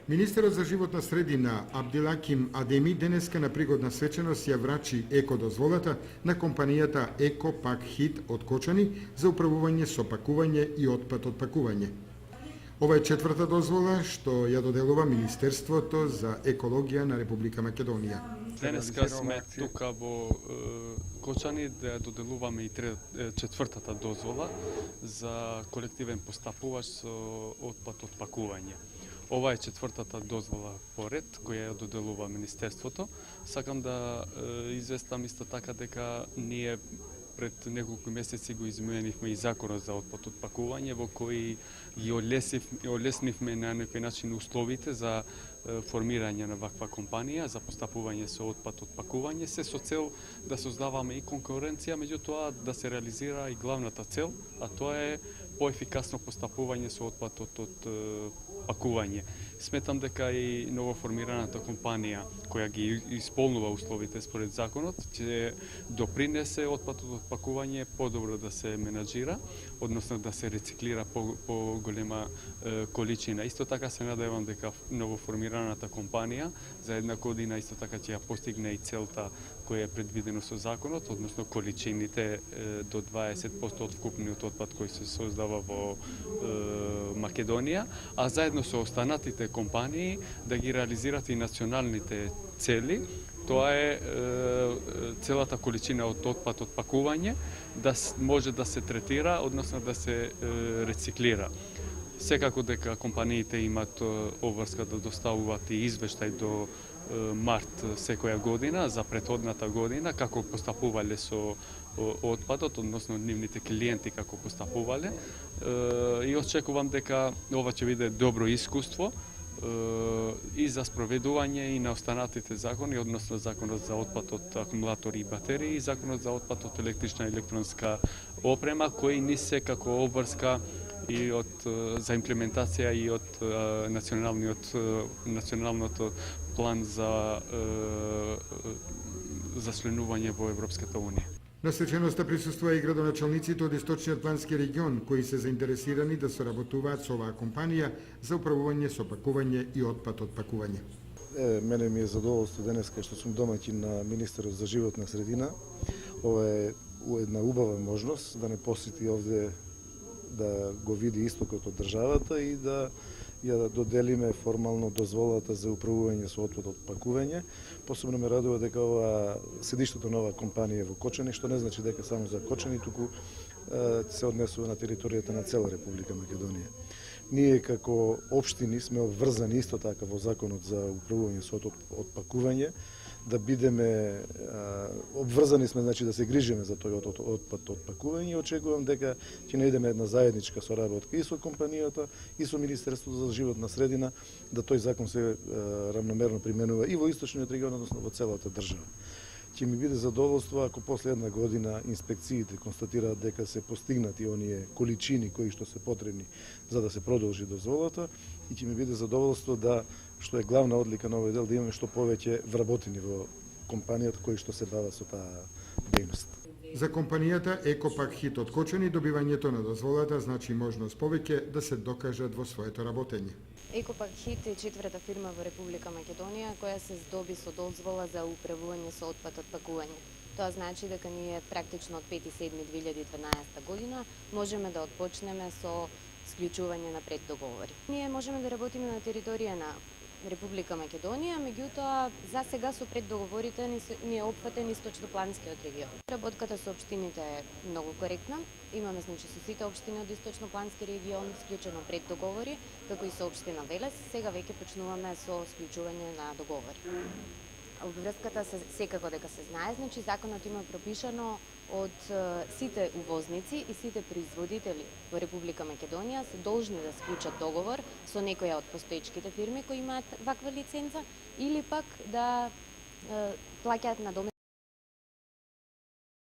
Министерот за животна средина Абдилаким Адеми денеска на пригодна свеченост ја врачи екодозволата на компанијата Еко Пак Хит од Кочани за управување со пакување и отпад од пакување. Ова е четврта дозвола што ја доделува Министерството за екологија на Република Македонија. Денеска сме тука во Кочани да доделуваме и четвртата дозвола за колективен постапувач со отпад од пакување. Ова е четвртата дозвола поред која ја доделува Министерството. Сакам да известам исто така дека ние пред неколку месеци го изменивме и законот за отпад од пакување, во кој ги олеснивме на некој начин условите за формирање на ваква компанија за постапување со отпад од пакување, се со цел да создаваме и конкуренција, меѓутоа да се реализира и главната цел, а тоа е поефикасно постапување со отпад од пакување. Сметам дека и новоформираната компанија која ги исполнува условите според законот ќе допринесе отпадот од пакување подобро да се менаџира, односно да се рециклира по голема количина. Исто така се надевам дека новоформираната компанија за една година исто така ќе ја постигне и целта која е предвидено со законот, односно количините до 20% од вкупниот отпад кој се создава во Македонија, а заедно со останатите компании да ги реализират и националните цели. Тоа е целата количина од отпад од пакување да може да се третира, односно да се рециклира. Секако дека компаниите имат обврска да доставуваат и извештај до март секоја година за претходната година како постапувале со отпадот, односно нивните клиенти како постапувале. И очекувам дека ова ќе биде добро искуство и за спроведување и на останатите закони, односно законот за отпад од акумулатори и батерии и законот за отпад од електрична и електронска опрема, кои ни се како обврска и за имплементација и од националното план за членување во Европската унија. На свеченоста присуствува и градоначалниците од Источниот плански регион, кои се заинтересирани да соработуваат со оваа компанија за управување со пакување и отпад од пакување. Мене ми е задоволство денеска што сум домаќин на Министерот за животна средина. Ова е една убава можност да не посети овде да го види истокот од државата и да ја доделиме формално дозволата за управување со отпад од пакување. Посебно ме радува дека ова седиштето на оваа компанија е во Кочани, што не значи дека само за Кочани, туку се однесува на територијата на цела Република Македонија. Ние како општини сме обврзани исто така во законот за управување со отпад од пакување, да бидеме обврзани сме, значи да се грижиме за тој отпад од пакување и очекувам дека ќе најдеме една заедничка соработка и со компанијата и со Министерството за животна средина да тој закон се равномерно применува и во источниот регион, односно во целата држава. Ќе ми биде задоволство ако после една година инспекциите констатираат дека се постигнати оние количини кои што се потребни за да се продолжи дозволата и ќе ми биде задоволство да, што е главна одлика на овој дел, да имаме што повеќе вработени во компанијата кои што се бават со таа дејност. За компанијата Еко Пак Хит од Кочани добивањето на дозволата значи можност повеќе да се докажат во своето работење. Еко Пак Хит е четврта фирма во Република Македонија која се здоби со дозвола за управување со отпад од пакување. Тоа значи дека ние практично од 5.7.2012 година можеме да отпочнеме со склучување на преддоговори. Ние можеме да работиме на територија на Република Македонија, меѓутоа за сега со преддоговорите ни е опфатен Источнопланскиот регион. Работката со општините е многу коректна. Имаме значи со сите општини од Источноплански регион склучено преддоговори, како и со општина Велес. Сега веќе почнуваме со склучување на договори. Обврската секако дека се знае, значи законот има пропишано од сите увозници и сите производители во Република Македонија се должни да склучат договор со некоја од постоечките фирми кои имаат ваква лиценза или пак да плаќаат надоместни